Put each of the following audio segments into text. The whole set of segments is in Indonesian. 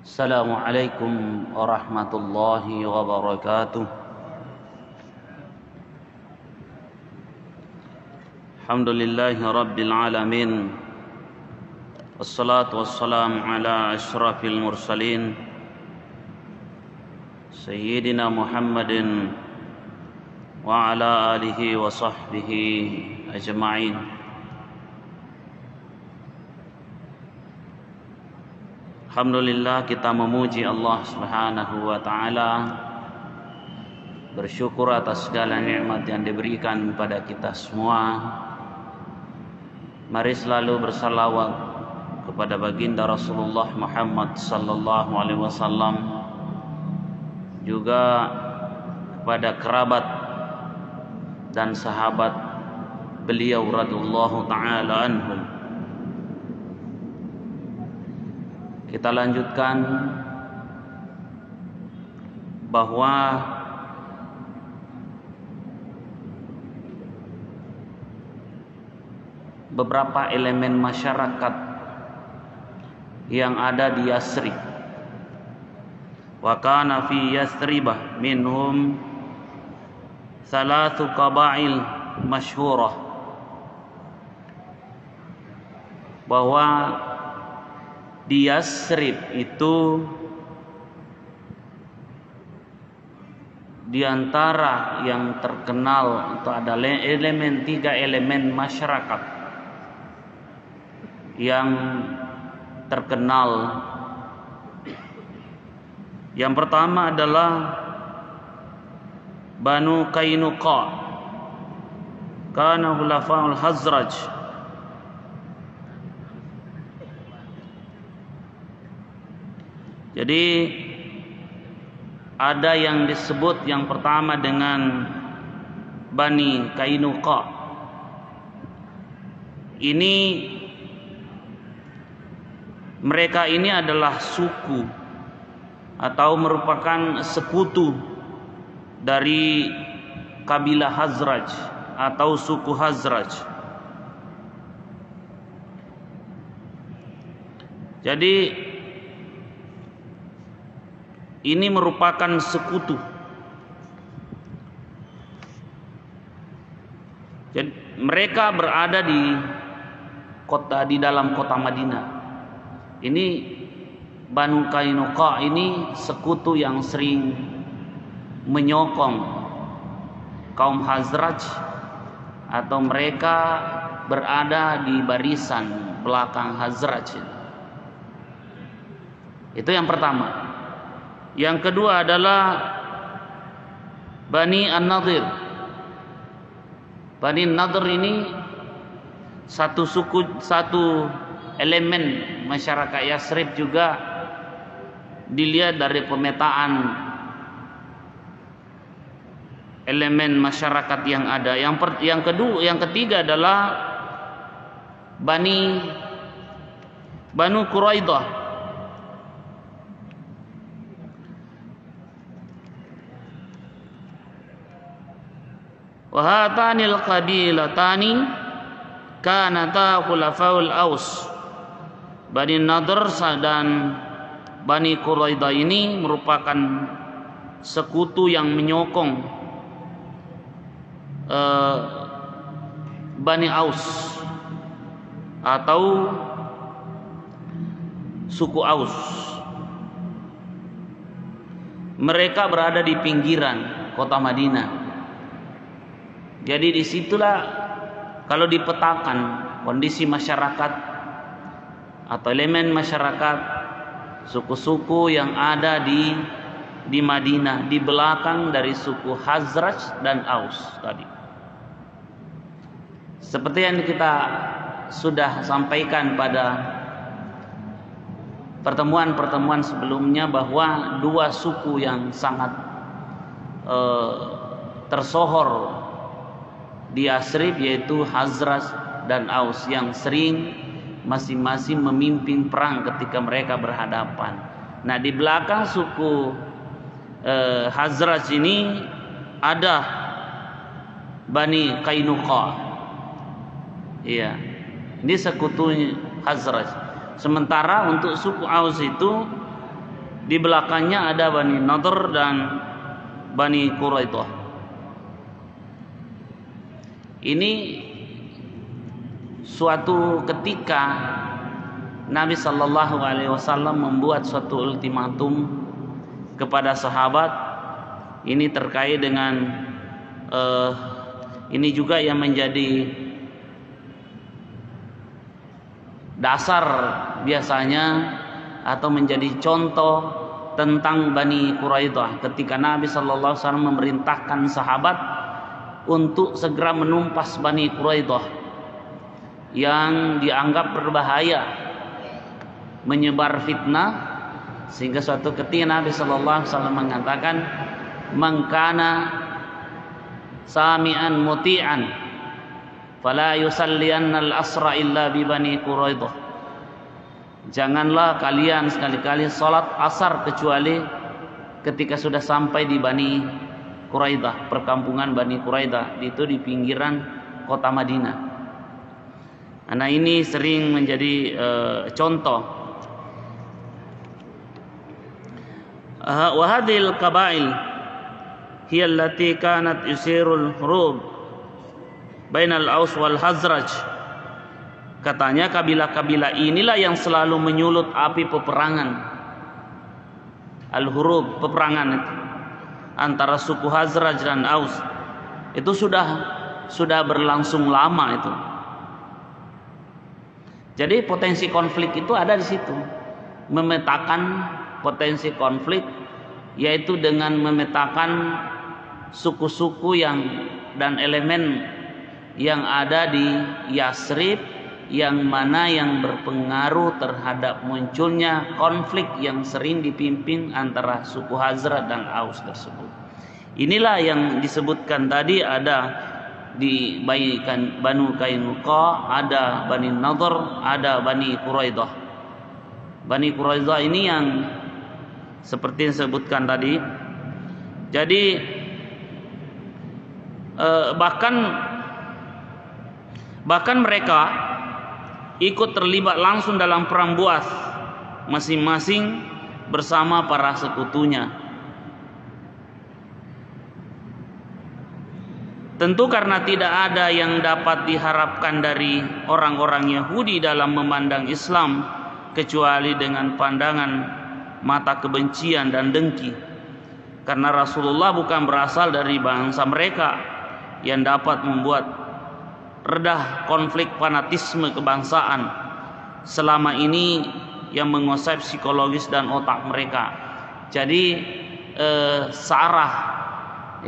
Assalamualaikum warahmatullahi wabarakatuh. Alhamdulillahi rabbil alamin. Wassalatu wassalamu ala asyrafil mursalin Sayyidina Muhammadin wa ala alihi wa sahbihi ajma'in. Alhamdulillah, kita memuji Allah Subhanahu wa ta'ala, bersyukur atas segala nikmat yang diberikan kepada kita semua. Mari selalu bersalawat kepada baginda Rasulullah Muhammad sallallahu alaihi wasallam, juga kepada kerabat dan sahabat beliau radhiyallahu ta'ala anhum. Kita lanjutkan bahwa beberapa elemen masyarakat yang ada di Yasrib, wa kana fi Yasribah minhum thalathu qabail masyhurah, bahwa di Yasrib itu di antara yang terkenal itu ada tiga elemen masyarakat yang terkenal. Yang pertama adalah Banu Qainuqa, kana khulafa'ul Khazraj. Jadi ada yang disebut yang pertama dengan Bani Qainuqa. Mereka ini adalah suku atau merupakan sekutu dari kabilah Khazraj atau suku Khazraj. Jadi ini merupakan sekutu. Jadi mereka berada di dalam kota Madinah. Ini Banu Qainuqa ini sekutu yang sering menyokong kaum Khazraj, atau mereka berada di barisan belakang Khazraj. Itu yang pertama. Yang kedua adalah Bani An-Nadir. Bani An-Nadir ini satu suku, satu elemen masyarakat Yasrib juga. Dilihat dari pemetaan elemen masyarakat yang ada. Yang ketiga adalah Banu Quraidah. Wahatanil qabilatani kanata khulafaul Aus. Bani Nadir dan Bani Quraidah ini merupakan sekutu yang menyokong Bani Aus atau suku Aus. Mereka berada di pinggiran kota Madinah. Jadi disitulah kalau dipetakan kondisi masyarakat atau elemen masyarakat suku-suku yang ada di Madinah, di belakang dari suku Khazraj dan Aus tadi. Seperti yang kita sudah sampaikan pada pertemuan-pertemuan sebelumnya, bahwa dua suku yang sangat tersohor di Yasrib yaitu Khazraj dan Aus, yang sering masing-masing memimpin perang ketika mereka berhadapan. Nah, di belakang suku Khazraj ini ada Bani Qainuqa. Iya, ini sekutu Khazraj. Sementara untuk suku Aus itu Di belakangnya ada Bani Nadhr dan Bani Quraidah. Ini suatu ketika Nabi Shallallahu Alaihi Wasallam membuat suatu ultimatum kepada sahabat. Ini terkait dengan ini juga yang menjadi dasar biasanya atau menjadi contoh tentang Bani Quraidah ketika Nabi Shallallahu Alaihi Wasallam memerintahkan sahabat untuk segera menumpas Bani Quraidah yang dianggap berbahaya, menyebar fitnah, sehingga suatu ketika Nabi Shallallahu Alaihi Wasallam mengatakan, "Man kana sami'an muti'an, fala yusalliyanna al-asra illa bi Bani Quraidah." Janganlah kalian sekali-kali salat asar kecuali ketika sudah sampai di Bani Quraidah, perkampungan Bani Quraidah, itu di pinggiran kota Madinah. Nah, ini sering menjadi contoh. Wa hadhil qabail hiya allati kanat yusirul hurub bainal Aus wal Khazraj. Katanya kabilah-kabilah inilah yang selalu menyulut api peperangan. Al-hurub, peperangan itu antara suku Khazraj dan Aus. Itu sudah berlangsung lama itu. Jadi potensi konflik itu ada di situ. Memetakan potensi konflik, yaitu dengan memetakan suku-suku dan elemen yang ada di Yasrib, yang mana yang berpengaruh terhadap munculnya konflik yang sering dipimpin antara suku Khazraj dan Aus tersebut. Inilah yang disebutkan tadi, ada di Banu Qainuqa, ada Bani Nadhr, ada Bani Quraidah. Bani Quraidah ini yang seperti yang disebutkan tadi. Jadi bahkan mereka ikut terlibat langsung dalam perang Buas, masing-masing bersama para sekutunya. Tentu karena tidak ada yang dapat diharapkan dari orang-orang Yahudi dalam memandang Islam kecuali dengan pandangan mata kebencian dan dengki. Karena Rasulullah bukan berasal dari bangsa mereka yang dapat membuat redah konflik fanatisme kebangsaan selama ini yang menguasai psikologis dan otak mereka. Jadi sarah,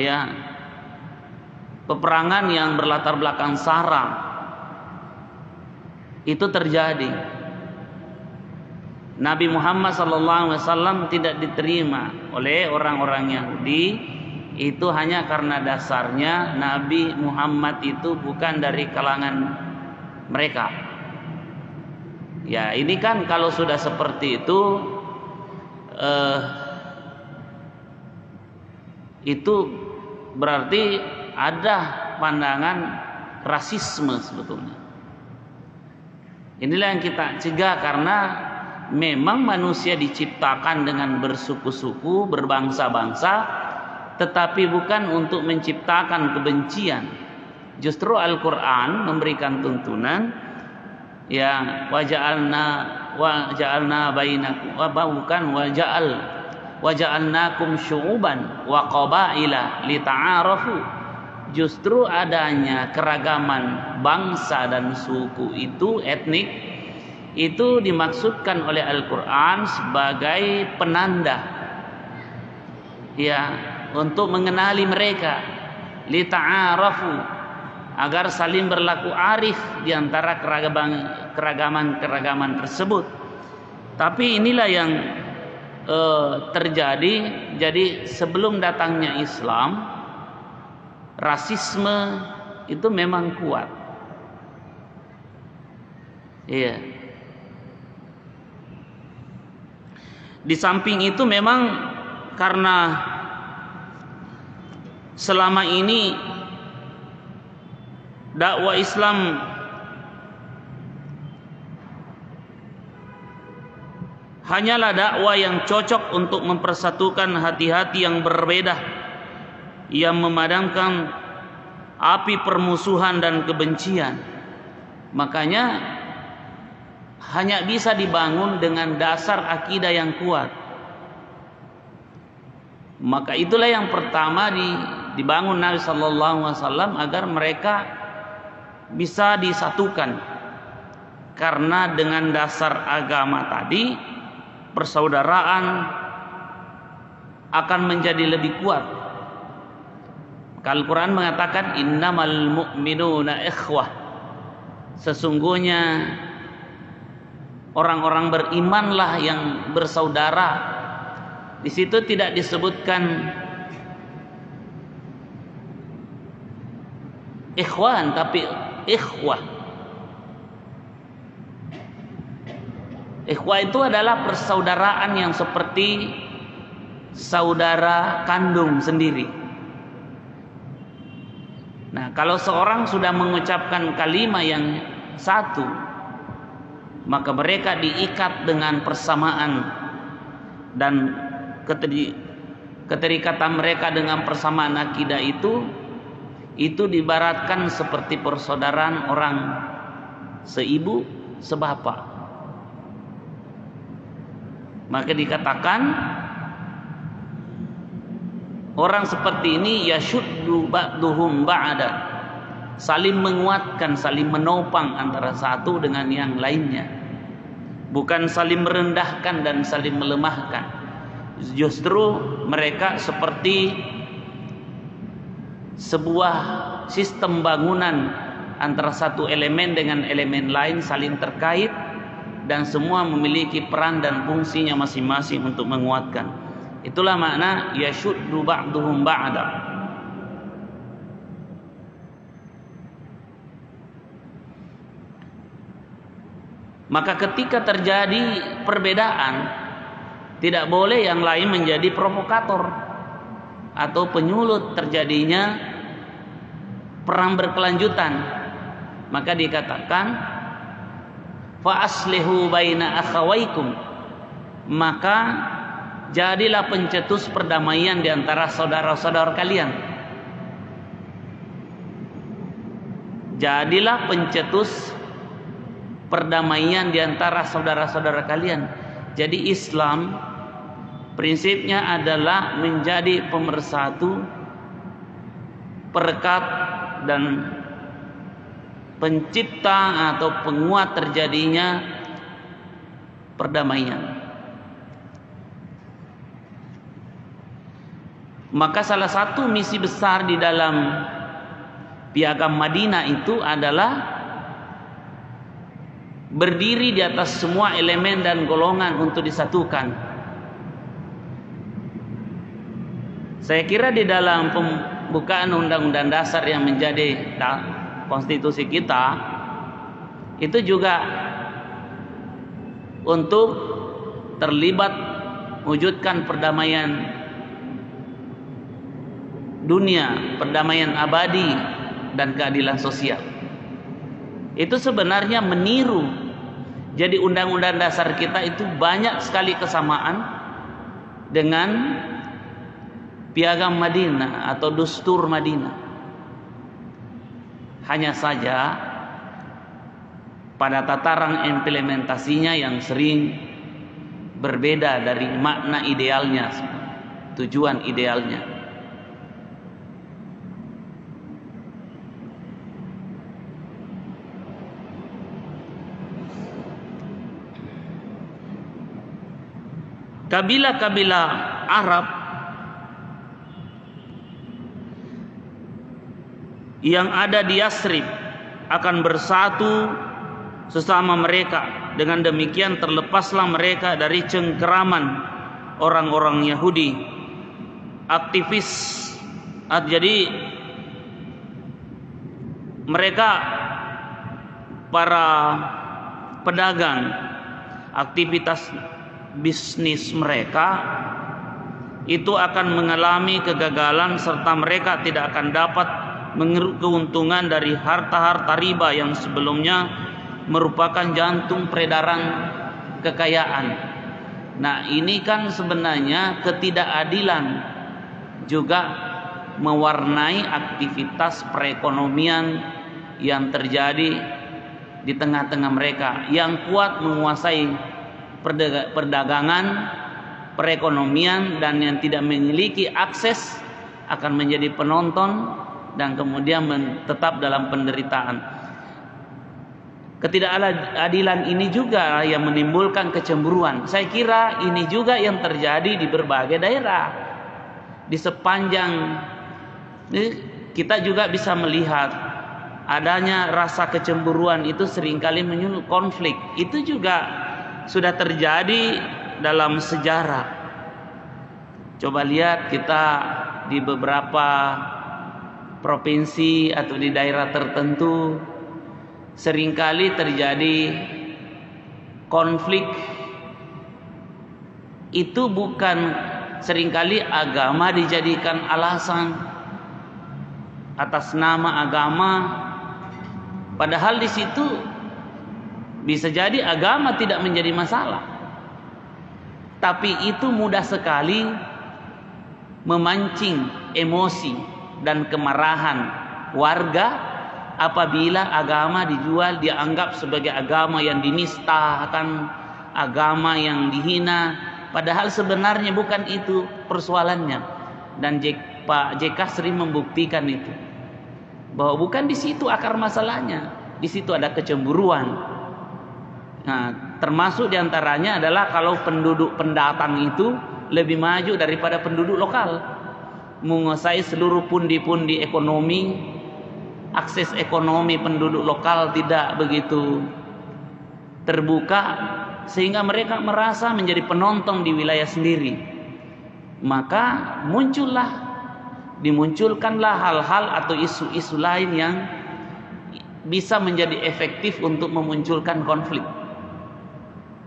ya, peperangan yang berlatar belakang sara itu terjadi. Nabi Muhammad SAW tidak diterima oleh orang-orang Yahudi itu hanya karena dasarnya Nabi Muhammad itu bukan dari kalangan mereka. Ya, ini kan kalau sudah seperti itu berarti ada pandangan rasisme sebetulnya. Inilah yang kita cegah, karena memang manusia diciptakan dengan bersuku-suku, berbangsa-bangsa, tetapi bukan untuk menciptakan kebencian. Justru Al-Quran memberikan tuntunan, ya, waja'alna bainakum, waja'alnakum syu'uban wa qabaila lita'arafu. Justru adanya keragaman bangsa dan suku itu, etnik, itu dimaksudkan oleh Al-Quran sebagai penanda, ya, untuk mengenali mereka, lita'arafu, agar saling berlaku arif di antara keragaman tersebut. Tapi inilah yang terjadi. Jadi sebelum datangnya Islam, rasisme itu memang kuat. Iya. Di samping itu memang karena selama ini dakwah Islam hanyalah dakwah yang cocok untuk mempersatukan hati-hati yang berbeda, yang memadamkan api permusuhan dan kebencian. Makanya hanya bisa dibangun dengan dasar akidah yang kuat. Maka itulah yang pertama dibangun Nabi Sallallahu Alaihi Wasallam agar mereka bisa disatukan. Karena dengan dasar agama tadi, persaudaraan akan menjadi lebih kuat. Al-Quran mengatakan innamal mu'minuna ikhwah. Sesungguhnya orang-orang berimanlah yang bersaudara. Di situ tidak disebutkan ikhwan tapi ikhwah. Ikhwah itu adalah persaudaraan yang seperti saudara kandung sendiri. Nah, kalau seorang sudah mengucapkan kalimat yang satu, maka mereka diikat dengan persamaan, dan keterikatan mereka dengan persamaan akidah itu diibaratkan seperti persaudaraan orang seibu sebapak. Maka dikatakan orang seperti ini yashuddu ba'duhum ba'da, saling menguatkan, saling menopang antara satu dengan yang lainnya, bukan saling merendahkan dan saling melemahkan. Justru mereka seperti sebuah sistem bangunan antara satu elemen dengan elemen lain, saling terkait dan semua memiliki peran dan fungsinya masing-masing untuk menguatkan. Itulah makna yashuddu ba'duhum ba'da. Maka ketika terjadi perbedaan, tidak boleh yang lain menjadi provokator atau penyulut terjadinya perang berkelanjutan. Maka dikatakan fa aslihu baina akhawaikum, maka jadilah pencetus perdamaian di antara saudara-saudara kalian. Jadilah pencetus perdamaian di antara saudara-saudara kalian. Jadi Islam prinsipnya adalah menjadi pemersatu, perekat dan pencipta atau penguat terjadinya perdamaian. Maka salah satu misi besar di dalam Piagam Madinah itu adalah berdiri di atas semua elemen dan golongan untuk disatukan. Saya kira di dalam pembukaan Undang-Undang Dasar yang menjadi konstitusi kita itu juga untuk terlibat wujudkan perdamaian dunia, perdamaian abadi dan keadilan sosial. Itu sebenarnya meniru. Jadi Undang-Undang Dasar kita itu banyak sekali kesamaan dengan Piagam Madinah atau Dustur Madinah. Hanya saja pada tataran implementasinya yang sering berbeda dari makna idealnya, tujuan idealnya. Kabilah-kabilah Arab yang ada di Yasrib akan bersatu sesama mereka. Dengan demikian terlepaslah mereka dari cengkeraman orang-orang Yahudi, aktivis. Jadi mereka para pedagang, aktivitas bisnis mereka itu akan mengalami kegagalan, serta mereka tidak akan dapat mengeruk keuntungan dari harta-harta riba yang sebelumnya merupakan jantung peredaran kekayaan. Nah, ini kan sebenarnya ketidakadilan juga mewarnai aktivitas perekonomian yang terjadi di tengah-tengah mereka. Yang kuat menguasai perdagangan, perekonomian, dan yang tidak memiliki akses akan menjadi penonton dan kemudian tetap dalam penderitaan. Ketidakadilan ini juga yang menimbulkan kecemburuan. Saya kira ini juga yang terjadi di berbagai daerah. Di sepanjang kita juga bisa melihat adanya rasa kecemburuan itu seringkali menyulut konflik. Itu juga sudah terjadi dalam sejarah. Coba lihat kita di beberapa provinsi atau di daerah tertentu seringkali terjadi konflik. Itu bukan seringkali agama dijadikan alasan atas nama agama, padahal di situ bisa jadi agama tidak menjadi masalah, tapi itu mudah sekali memancing emosi dan kemarahan warga apabila agama dijual, dianggap sebagai agama yang dinistakan, agama yang dihina, padahal sebenarnya bukan itu persoalannya. Dan Pak JK sering membuktikan itu, bahwa bukan di situ akar masalahnya, di situ ada kecemburuan. Nah, termasuk diantaranya adalah kalau penduduk pendatang itu lebih maju daripada penduduk lokal, menguasai seluruh pundi-pundi ekonomi. Akses ekonomi penduduk lokal tidak begitu terbuka, sehingga mereka merasa menjadi penonton di wilayah sendiri. Maka dimunculkanlah hal-hal atau isu-isu lain yang bisa menjadi efektif untuk memunculkan konflik.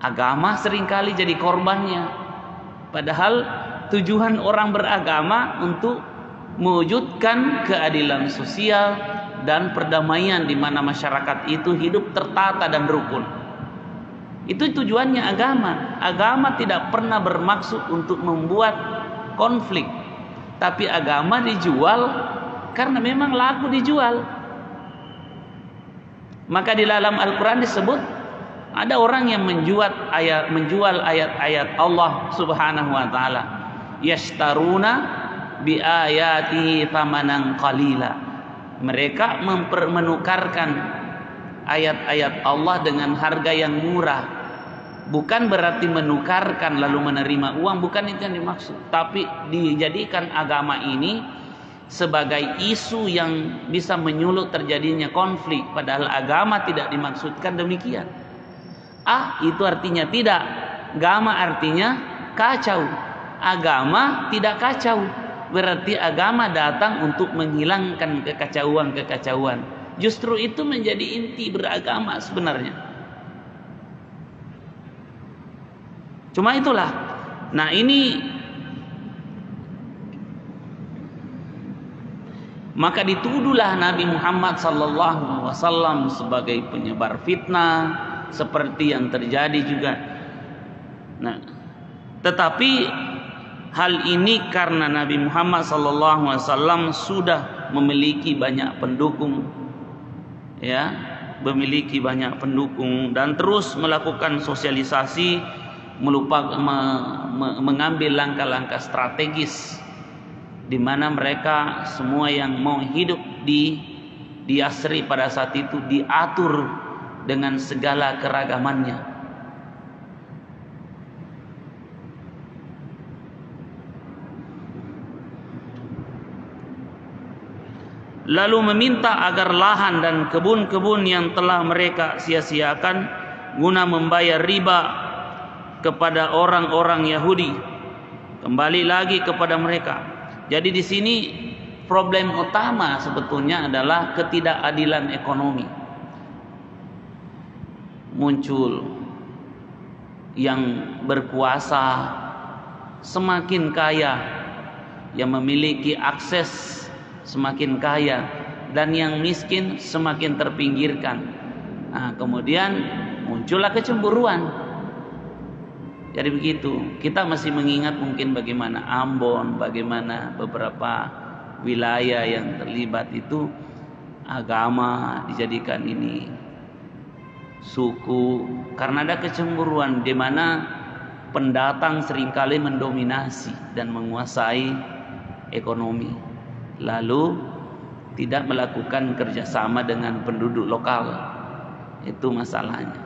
Agama seringkali jadi korbannya, padahal tujuan orang beragama untuk mewujudkan keadilan sosial dan perdamaian di mana masyarakat itu hidup tertata dan rukun. Itu tujuannya agama. Agama tidak pernah bermaksud untuk membuat konflik, tapi agama dijual karena memang laku dijual. Maka di dalam Al-Quran disebut ada orang yang menjual ayat-ayat Allah Subhanahu wa taala, yashtaruna bi ayatihi thamanan qalila. Mereka menukarkan ayat-ayat Allah dengan harga yang murah. Bukan berarti menukarkan lalu menerima uang, bukan itu yang dimaksud. Tapi dijadikan agama ini sebagai isu yang bisa menyulut terjadinya konflik. Padahal agama tidak dimaksudkan demikian. Itu artinya tidak. Agama artinya kacau. Agama tidak kacau. Berarti agama datang untuk menghilangkan kekacauan-kekacauan. Justru itu menjadi inti beragama sebenarnya. Cuma itulah. Nah, ini maka dituduhlah Nabi Muhammad SAW sebagai penyebar fitnah, seperti yang terjadi juga. Nah, tetapi hal ini karena Nabi Muhammad SAW sudah memiliki banyak pendukung, memiliki banyak pendukung, dan terus melakukan sosialisasi, mengambil langkah-langkah strategis, di mana mereka semua yang mau hidup di Yasrib pada saat itu diatur dengan segala keragamannya. Lalu meminta agar lahan dan kebun-kebun yang telah mereka sia-siakan guna membayar riba kepada orang-orang Yahudi kembali lagi kepada mereka. Jadi di sini problem utama sebetulnya adalah ketidakadilan ekonomi. Muncul yang berkuasa semakin kaya, yang memiliki akses semakin kaya, dan yang miskin semakin terpinggirkan. Nah, kemudian muncullah kecemburuan. Jadi begitu. Kita masih mengingat mungkin bagaimana Ambon, bagaimana beberapa wilayah yang terlibat itu agama dijadikan ini suku, karena ada kecemburuan di mana pendatang seringkali mendominasi dan menguasai ekonomi, lalu tidak melakukan kerjasama dengan penduduk lokal. Itu masalahnya.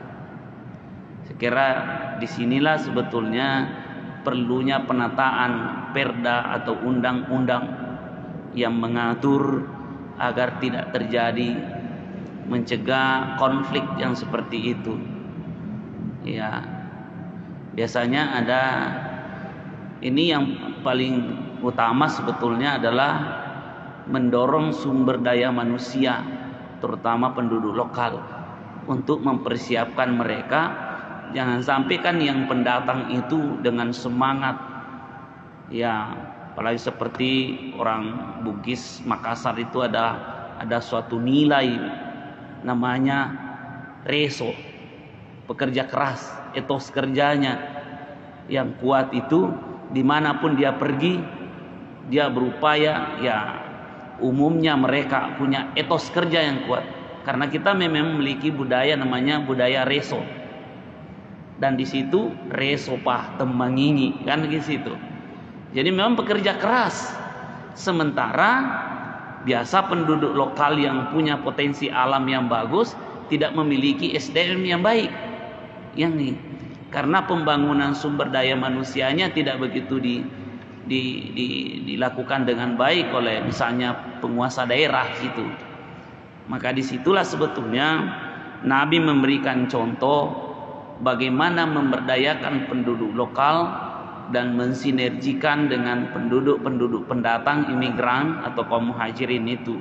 Saya kira disinilah sebetulnya perlunya penataan perda atau undang-undang yang mengatur agar tidak terjadi, mencegah konflik yang seperti itu. Ya, biasanya ada, ini yang paling utama sebetulnya adalah mendorong sumber daya manusia, terutama penduduk lokal, untuk mempersiapkan mereka. Jangan sampai kan yang pendatang itu dengan semangat, ya apalagi seperti orang Bugis Makassar itu ada suatu nilai namanya reso, pekerja keras, etos kerjanya yang kuat itu, dimanapun dia pergi dia berupaya. Ya umumnya mereka punya etos kerja yang kuat, karena kita memang memiliki budaya namanya budaya reso, dan di situ reso pah tembangingi kan di situ. Jadi memang pekerja keras. Sementara biasa penduduk lokal yang punya potensi alam yang bagus tidak memiliki SDM yang baik. Yang nih, karena pembangunan sumber daya manusianya tidak begitu dilakukan dengan baik oleh misalnya penguasa daerah gitu. Maka disitulah sebetulnya Nabi memberikan contoh bagaimana memberdayakan penduduk lokal dan mensinergikan dengan penduduk pendatang, imigran atau kaum muhajirin itu.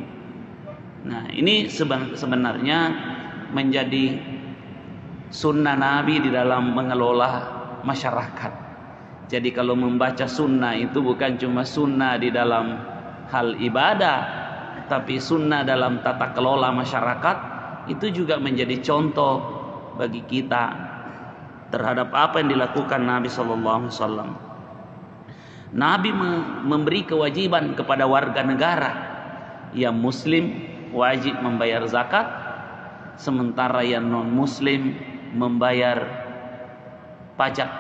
Nah, ini sebenarnya menjadi sunnah Nabi di dalam mengelola masyarakat. Jadi kalau membaca sunnah itu bukan cuma sunnah di dalam hal ibadah, tapi sunnah dalam tata kelola masyarakat itu juga menjadi contoh bagi kita terhadap apa yang dilakukan Nabi Sallallahu Alaihi Wasallam. Nabi memberi kewajiban kepada warga negara. Yang Muslim wajib membayar zakat, sementara yang non Muslim membayar pajak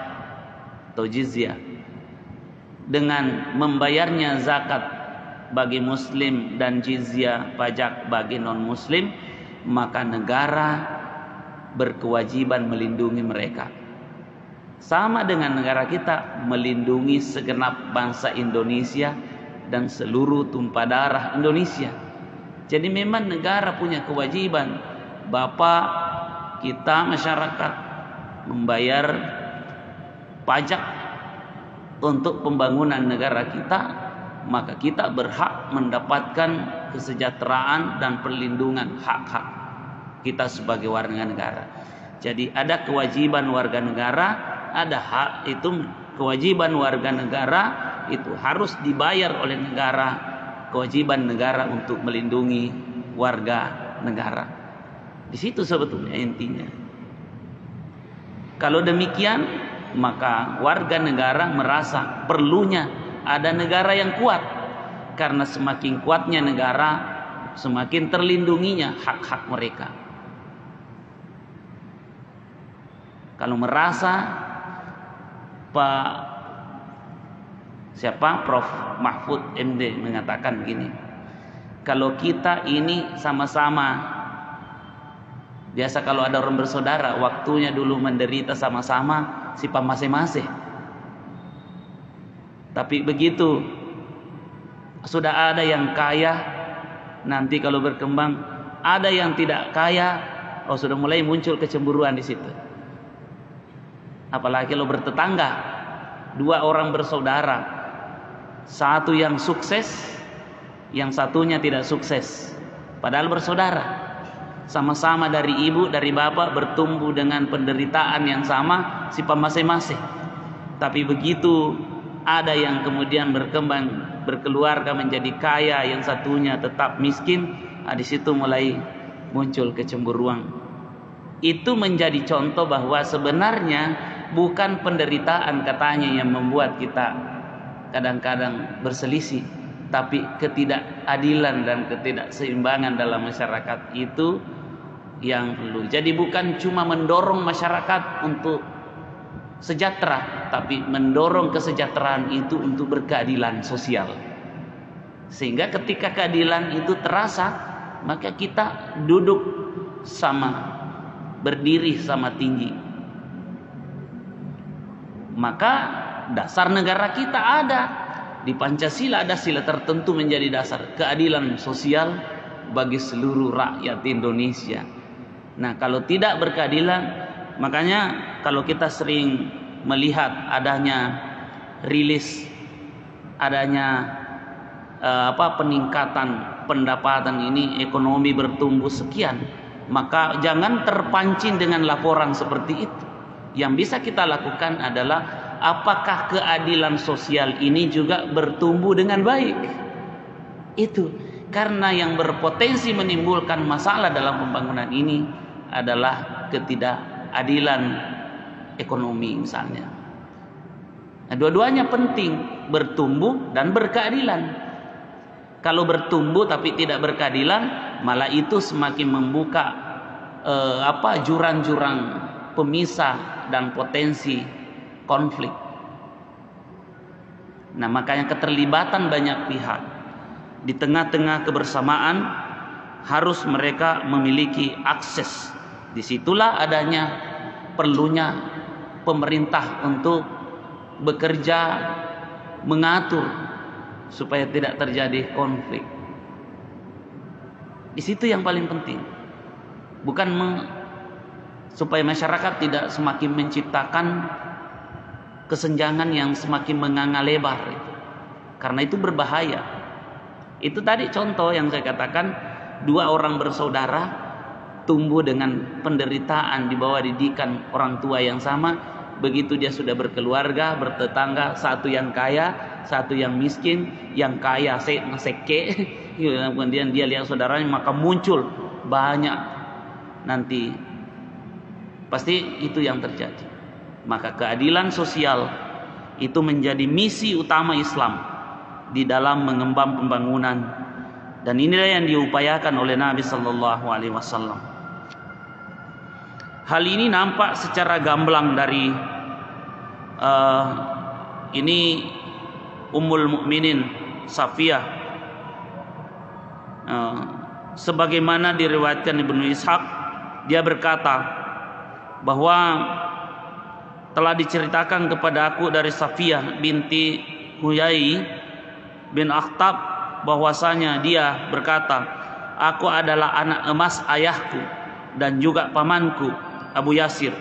atau jizyah. Dengan membayarnya zakat bagi Muslim dan jizyah pajak bagi non Muslim, maka negara berkewajiban melindungi mereka. Sama dengan negara kita melindungi segenap bangsa Indonesia dan seluruh tumpah darah Indonesia. Jadi memang negara punya kewajiban. Bapak kita masyarakat membayar pajak untuk pembangunan negara kita, maka kita berhak mendapatkan kesejahteraan dan perlindungan hak-hak kita sebagai warga negara. Jadi ada kewajiban warga negara, ada hak. Itu kewajiban warga negara itu harus dibayar oleh negara. Kewajiban negara untuk melindungi warga negara. Di situ sebetulnya intinya. Kalau demikian, maka warga negara merasa perlunya ada negara yang kuat, karena semakin kuatnya negara, semakin terlindunginya hak-hak mereka. Kalau merasa Prof. Mahfud MD mengatakan begini, kalau kita ini sama-sama, biasa kalau ada orang bersaudara, waktunya dulu menderita sama-sama, sifat masing-masing. Tapi begitu sudah ada yang kaya, nanti kalau berkembang ada yang tidak kaya, sudah mulai muncul kecemburuan di situ. Apalagi kalau bertetangga, dua orang bersaudara, satu yang sukses, yang satunya tidak sukses, padahal bersaudara, sama-sama dari ibu, dari bapak, bertumbuh dengan penderitaan yang sama, sifat masing-masing. Tapi begitu ada yang kemudian berkembang, berkeluarga menjadi kaya, yang satunya tetap miskin, di situ mulai muncul kecemburuan. Itu menjadi contoh bahwa sebenarnya bukan penderitaan katanya yang membuat kita kadang-kadang berselisih, tapi ketidakadilan dan ketidakseimbangan dalam masyarakat itu yang perlu. Jadi bukan cuma mendorong masyarakat untuk sejahtera, tapi mendorong kesejahteraan itu untuk berkeadilan sosial. Sehingga ketika keadilan itu terasa, maka kita duduk sama, berdiri sama tinggi. Maka dasar negara kita ada. Di Pancasila ada sila tertentu menjadi dasar, keadilan sosial bagi seluruh rakyat Indonesia. Nah, kalau tidak berkeadilan, makanya kalau kita sering melihat adanya rilis, adanya peningkatan pendapatan ini, ekonomi bertumbuh sekian, maka jangan terpancing dengan laporan seperti itu. Yang bisa kita lakukan adalah apakah keadilan sosial ini juga bertumbuh dengan baik. Itu karena yang berpotensi menimbulkan masalah dalam pembangunan ini adalah ketidakadilan ekonomi misalnya. Nah, dua-duanya penting, bertumbuh dan berkeadilan. Kalau bertumbuh tapi tidak berkeadilan, malah itu semakin membuka jurang-jurang pemisah dan potensi konflik. Nah, makanya keterlibatan banyak pihak di tengah-tengah kebersamaan harus mereka memiliki akses. Disitulah adanya perlunya pemerintah untuk bekerja mengatur supaya tidak terjadi konflik. Di situ yang paling penting. Bukan supaya masyarakat tidak semakin menciptakan kesenjangan yang semakin menganga lebar itu. Karena itu berbahaya. Itu tadi contoh yang saya katakan, dua orang bersaudara tumbuh dengan penderitaan di bawah didikan orang tua yang sama. Begitu dia sudah berkeluarga, bertetangga, satu yang kaya, satu yang miskin. Yang kaya seke, kemudian dia lihat saudaranya, maka muncul banyak nanti. Pasti itu yang terjadi. Maka keadilan sosial itu menjadi misi utama Islam di dalam mengemban pembangunan, dan inilah yang diupayakan oleh Nabi Sallallahu Alaihi Wasallam. Hal ini nampak secara gamblang dari ini Ummul Mukminin Safiyah, sebagaimana diriwayatkan Ibnu Ishaq, dia berkata bahwa telah diceritakan kepada aku dari Safiyah binti Huyai bin Akhtab bahwasanya dia berkata, aku adalah anak emas ayahku dan juga pamanku Abu Yasir.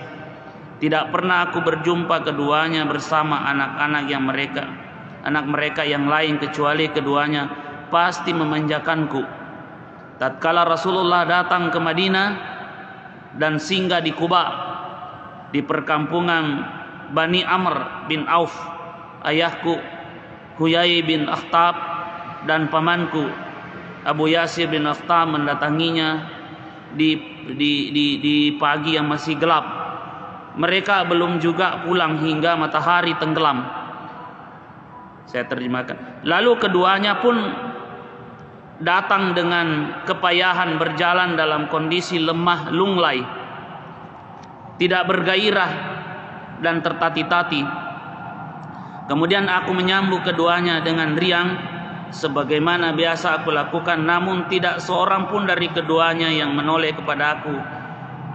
Tidak pernah aku berjumpa keduanya bersama anak mereka yang lain, kecuali keduanya pasti memanjakanku. Tatkala Rasulullah datang ke Madinah dan singgah di Quba, di perkampungan Bani Amr bin Auf, ayahku Huyai bin Akhtab dan pamanku Abu Yasir bin Akhtab mendatanginya di pagi yang masih gelap. Mereka belum juga pulang hingga matahari tenggelam. Saya terjemahkan. Lalu keduanya pun datang dengan kepayahan, berjalan dalam kondisi lemah lunglai, tidak bergairah dan tertati-tati. Kemudian aku menyambut keduanya dengan riang sebagaimana biasa aku lakukan, namun tidak seorang pun dari keduanya yang menoleh kepada aku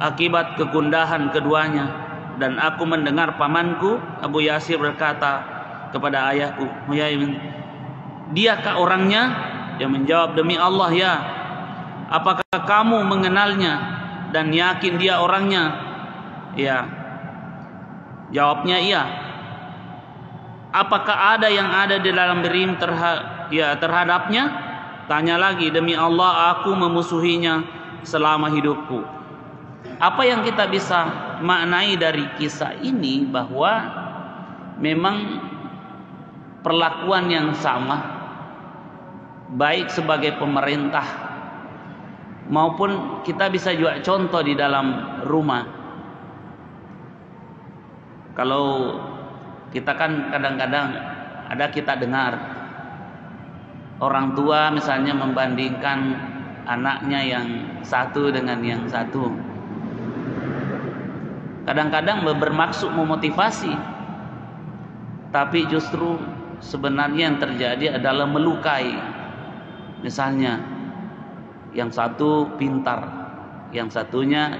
akibat kegundahan keduanya. Dan aku mendengar pamanku Abu Yasir berkata kepada ayahku Huyai, diakah orangnya? Dia menjawab, demi Allah ya. Apakah kamu mengenalnya dan yakin dia orangnya? Ya. Jawabnya iya. Apakah ada yang ada di dalam dirimu terhadapnya? Tanya lagi, demi Allah aku memusuhinya selama hidupku. Apa yang kita bisa maknai dari kisah ini, bahwa memang perlakuan yang sama, baik sebagai pemerintah maupun kita bisa juga contoh di dalam rumah. Kalau kita kan kadang-kadang ada kita dengar orang tua misalnya membandingkan anaknya yang satu dengan yang satu. Kadang-kadang bermaksud memotivasi, tapi justru sebenarnya yang terjadi adalah melukai. Misalnya yang satu pintar, yang satunya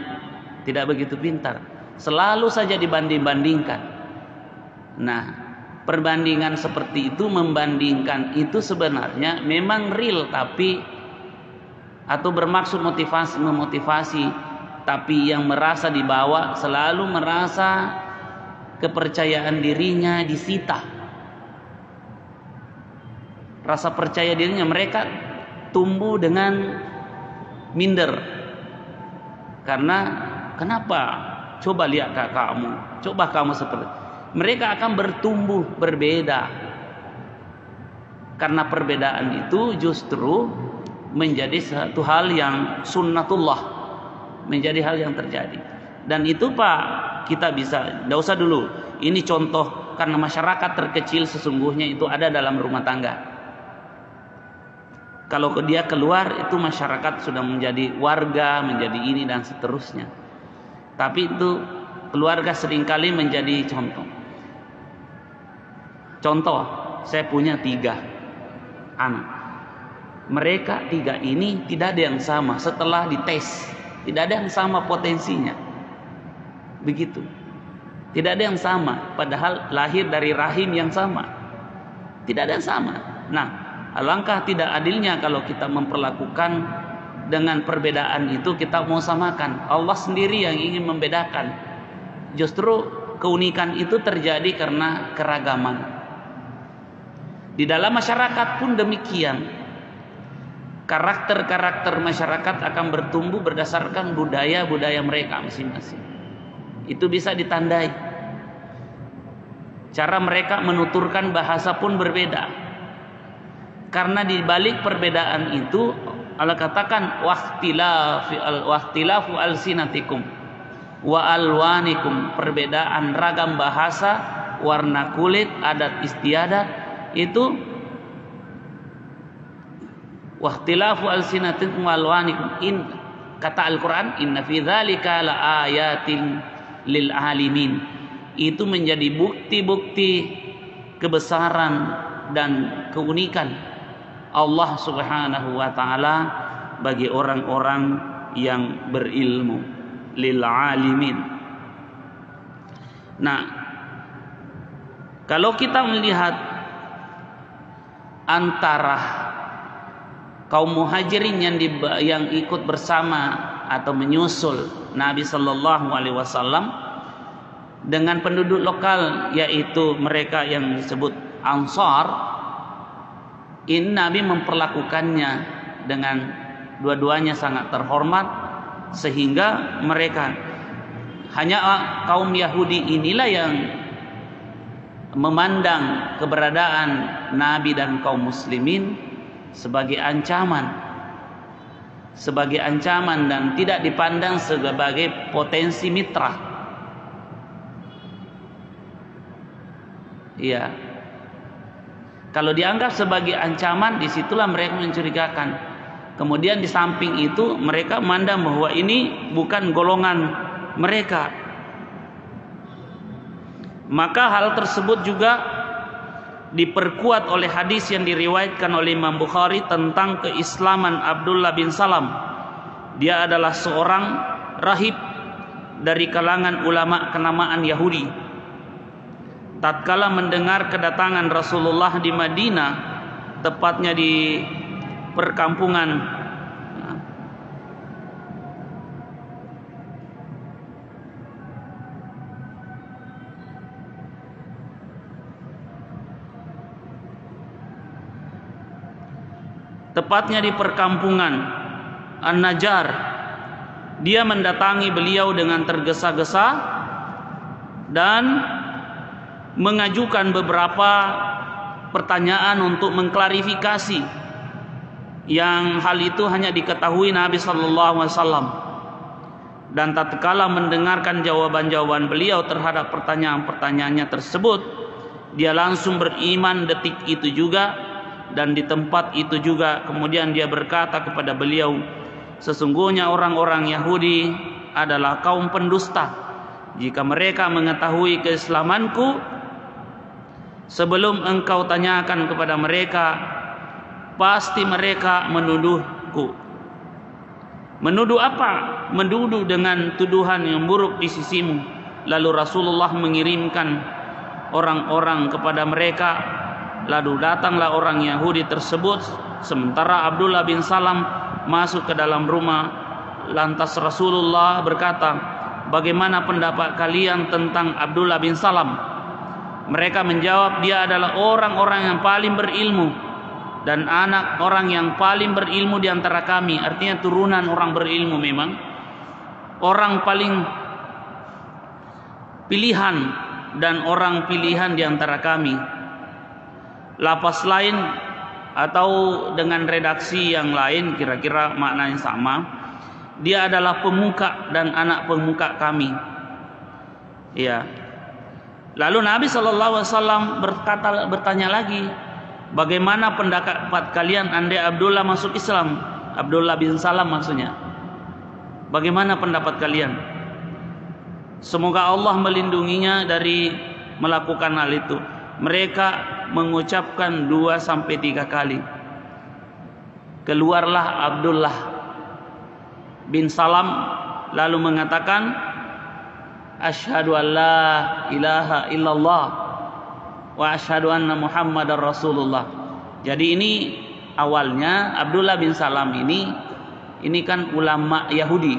tidak begitu pintar, selalu saja dibanding-bandingkan. Nah, perbandingan seperti itu, membandingkan itu sebenarnya memang real, tapi atau bermaksud memotivasi, tapi yang merasa dibawa selalu merasa kepercayaan dirinya disita. Rasa percaya dirinya mereka tumbuh dengan minder. Karena kenapa? Coba lihat kakakmu, coba kamu seperti. Mereka akan bertumbuh berbeda. Karena perbedaan itu justru menjadi satu hal yang sunnatullah, menjadi hal yang terjadi. Dan itu Pak, kita bisa, tidak usah dulu. Ini contoh, karena masyarakat terkecil sesungguhnya itu ada dalam rumah tangga. Kalau dia keluar, itu masyarakat sudah menjadi warga, menjadi ini dan seterusnya. Tapi itu keluarga seringkali menjadi contoh. Contoh, saya punya 3 anak. Mereka 3 ini tidak ada yang sama setelah dites. Tidak ada yang sama potensinya. Begitu. Tidak ada yang sama, padahal lahir dari rahim yang sama. Tidak ada yang sama. Nah, alangkah tidak adilnya kalau kita memperlakukan dengan perbedaan itu kita mau samakan. Allah sendiri yang ingin membedakan. Justru keunikan itu terjadi karena keragaman. Di dalam masyarakat pun demikian. Karakter-karakter masyarakat akan bertumbuh berdasarkan budaya-budaya mereka masing-masing. Itu bisa ditandai. Cara mereka menuturkan bahasa pun berbeda. Karena di balik perbedaan itu Allah katakan wahtilafu alsinatikum wa alwanikum, perbedaan ragam bahasa, warna kulit, adat istiadat itu wahtilafu alsinatikum wa alwanikum. Kata Al-Quran, inna fi dzalika laayatin lil alimin. Itu menjadi bukti-bukti kebesaran dan keunikan Allah Subhanahu wa taala bagi orang-orang yang berilmu, lil alimin. Nah, kalau kita melihat antara kaum muhajirin yang ikut bersama atau menyusul Nabi Sallallahu Alaihi Wasallam dengan penduduk lokal, yaitu mereka yang disebut Ansar, ini Nabi memperlakukannya dengan dua-duanya sangat terhormat, sehingga mereka hanya kaum Yahudi inilah yang memandang keberadaan Nabi dan kaum muslimin sebagai ancaman dan tidak dipandang sebagai potensi mitra. Iya. Kalau dianggap sebagai ancaman, disitulah mereka mencurigakan. Kemudian di samping itu mereka memandang bahwa ini bukan golongan mereka. Maka hal tersebut juga diperkuat oleh hadis yang diriwayatkan oleh Imam Bukhari tentang keislaman Abdullah bin Salam. Dia adalah seorang rahib dari kalangan ulama kenamaan Yahudi. Tatkala mendengar kedatangan Rasulullah di Madinah, tepatnya di perkampungan An-Najjar, dia mendatangi beliau dengan tergesa-gesa dan mengajukan beberapa pertanyaan untuk mengklarifikasi yang hal itu hanya diketahui Nabi Sallallahu Alaihi Wasallam. Dan tatkala mendengarkan jawaban-jawaban beliau terhadap pertanyaan-pertanyaannya tersebut, dia langsung beriman detik itu juga dan di tempat itu juga. Kemudian dia berkata kepada beliau, sesungguhnya orang-orang Yahudi adalah kaum pendusta. Jika mereka mengetahui keislamanku, sebelum engkau tanyakan kepada mereka, pasti mereka menuduhku. Menuduh apa? Menuduh dengan tuduhan yang buruk di sisimu. Lalu Rasulullah mengirimkan orang-orang kepada mereka. Lalu datanglah orang Yahudi tersebut, sementara Abdullah bin Salam masuk ke dalam rumah. Lantas Rasulullah berkata, bagaimana pendapat kalian tentang Abdullah bin Salam? Mereka menjawab, dia adalah orang-orang yang paling berilmu dan anak orang yang paling berilmu di antara kami. Artinya turunan orang berilmu memang. Orang paling pilihan dan orang pilihan di antara kami. Lapas lain atau dengan redaksi yang lain kira-kira maknanya sama. Dia adalah pemuka dan anak pemuka kami. Ya. Lalu Nabi SAW bertanya lagi, bagaimana pendapat kalian andai Abdullah masuk Islam? Abdullah bin Salam maksudnya. Bagaimana pendapat kalian? Semoga Allah melindunginya dari melakukan hal itu. Mereka mengucapkan 2-3 kali. Keluarlah Abdullah bin Salam lalu mengatakan, asyhadu an la ilaha illallah wa asyhadu anna Muhammadar Rasulullah. Jadi ini awalnya Abdullah bin Salam ini kan ulama Yahudi,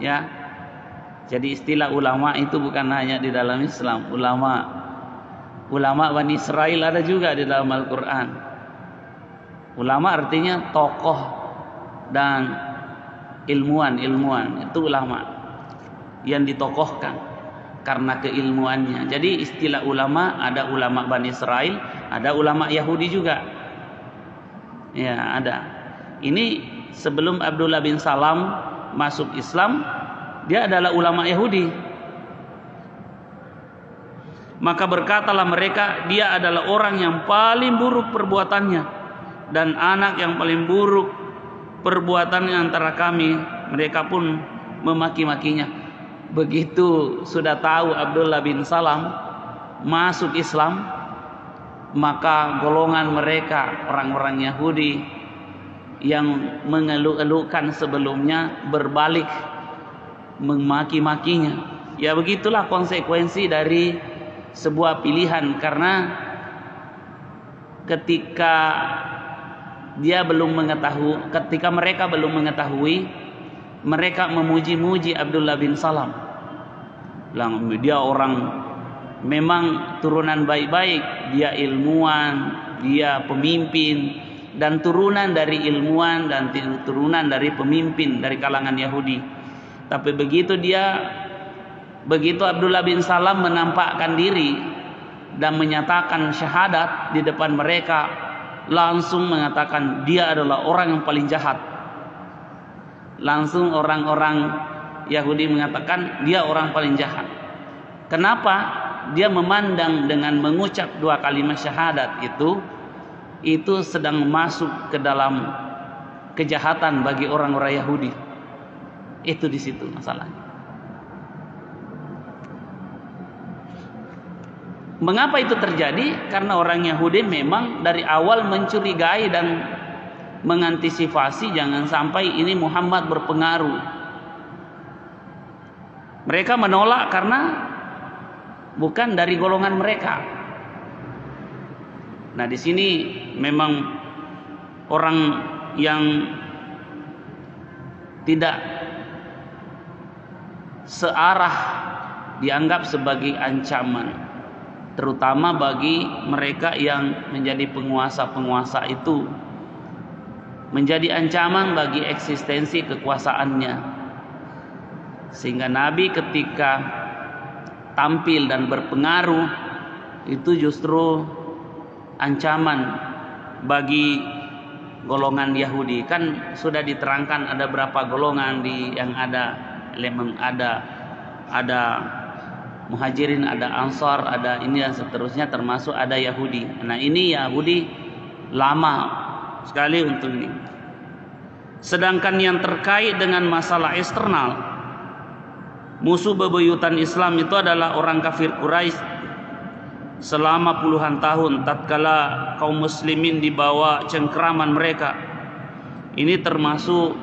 ya. Jadi istilah ulama itu bukan hanya di dalam Islam. Ulama Bani Israel ada juga di dalam Al-Quran. Ulama artinya tokoh dan ilmuwan, itu ulama yang ditokohkan karena keilmuannya. Jadi istilah ulama, ada ulama Bani Israel, ada ulama Yahudi juga. Ya, ada. Ini sebelum Abdullah bin Salam masuk Islam, dia adalah ulama Yahudi. Maka berkatalah mereka, dia adalah orang yang paling buruk perbuatannya dan anak yang paling buruk perbuatannya antara kami. Mereka pun memaki-makinya. Begitu sudah tahu Abdullah bin Salam masuk Islam, maka golongan mereka, orang-orang Yahudi yang mengeluh-elukan sebelumnya, berbalik memaki-makinya. Ya begitulah konsekuensi dari sebuah pilihan, karena ketika mereka belum mengetahui, mereka memuji-muji Abdullah bin Salam. Dia orang memang turunan baik-baik, dia ilmuwan, dia pemimpin, dan turunan dari ilmuwan dan turunan dari pemimpin dari kalangan Yahudi. Tapi begitu Abdullah bin Salam menampakkan diri dan menyatakan syahadat di depan mereka, langsung mengatakan dia adalah orang yang paling jahat. Langsung orang-orang Yahudi mengatakan dia orang paling jahat. Kenapa? Dia memandang dengan mengucap 2 kalimat syahadat itu sedang masuk ke dalam kejahatan bagi orang-orang Yahudi. Itu di situ masalahnya. Mengapa itu terjadi? Karena orang Yahudi memang dari awal mencurigai dan mengantisipasi jangan sampai ini Muhammad berpengaruh. Mereka menolak karena bukan dari golongan mereka. Nah, di sini memang orang yang tidak searah dianggap sebagai ancaman, terutama bagi mereka yang menjadi penguasa-penguasa itu, menjadi ancaman bagi eksistensi kekuasaannya. Sehingga Nabi ketika tampil dan berpengaruh itu justru ancaman bagi golongan Yahudi. Kan sudah diterangkan ada berapa golongan yang ada ada Muhajirin, ada Ansar, ada ini dan seterusnya, termasuk ada Yahudi. Nah, ini Yahudi lama sekali untuk ini. Sedangkan yang terkait dengan masalah eksternal, musuh bebuyutan Islam itu adalah orang kafir Quraisy selama puluhan tahun tatkala kaum muslimin dibawa cengkeraman mereka. Ini termasuk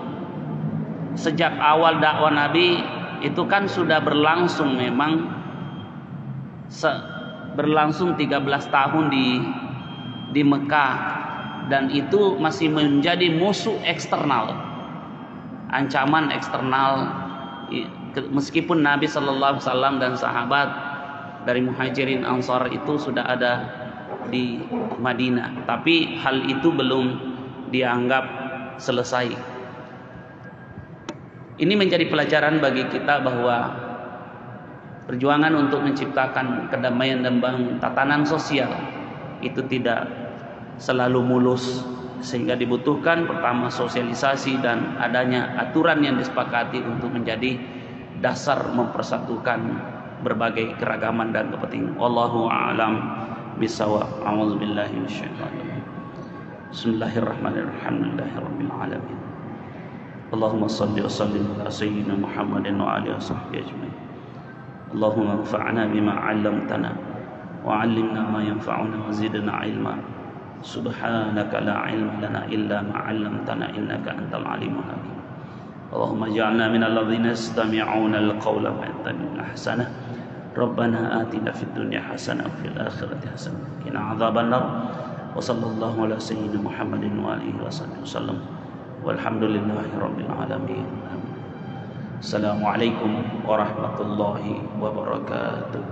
sejak awal dakwah Nabi itu kan sudah berlangsung, memang berlangsung 13 tahun di Mekah, dan itu masih menjadi musuh eksternal, ancaman eksternal. Meskipun Nabi Sallallahu Alaihi Wasallam dan sahabat dari Muhajirin Ansar itu sudah ada di Madinah, tapi hal itu belum dianggap selesai. Ini menjadi pelajaran bagi kita bahwa perjuangan untuk menciptakan kedamaian dan tatanan sosial itu tidak selalu mulus, sehingga dibutuhkan pertama sosialisasi dan adanya aturan yang disepakati untuk menjadi dasar mempersatukan berbagai keragaman dan kepentingan. Wallahu a'lam bishawab. A'udzubillahi minasyaitonir rajim. Bismillahirrahmanirrahim. Alhamdulillahirabbil alamin. Allahumma shalli wa sallim ala sayyidina Muhammadin wa alihi washabbihi ajmain. Allahumma anfa'na bima 'allamtana wa 'allimna ma yanfa'una wa zidna 'ilma. Subhanaka la 'ilma lana illa ma 'allamtana innaka antal 'alimul hakim. Allahumma ij'alna minal ladzina yastami'una al-qawla wa yattabi'una ahsanah. Rabbana atina fid dunya hasanah wa fil akhirati hasanah wa qina adzabannar. Wa sallallahu ala sayyidina Muhammadin wa alihi wasallam. Walhamdulillahirabbil alamin. Assalamualaikum warahmatullahi wabarakatuh.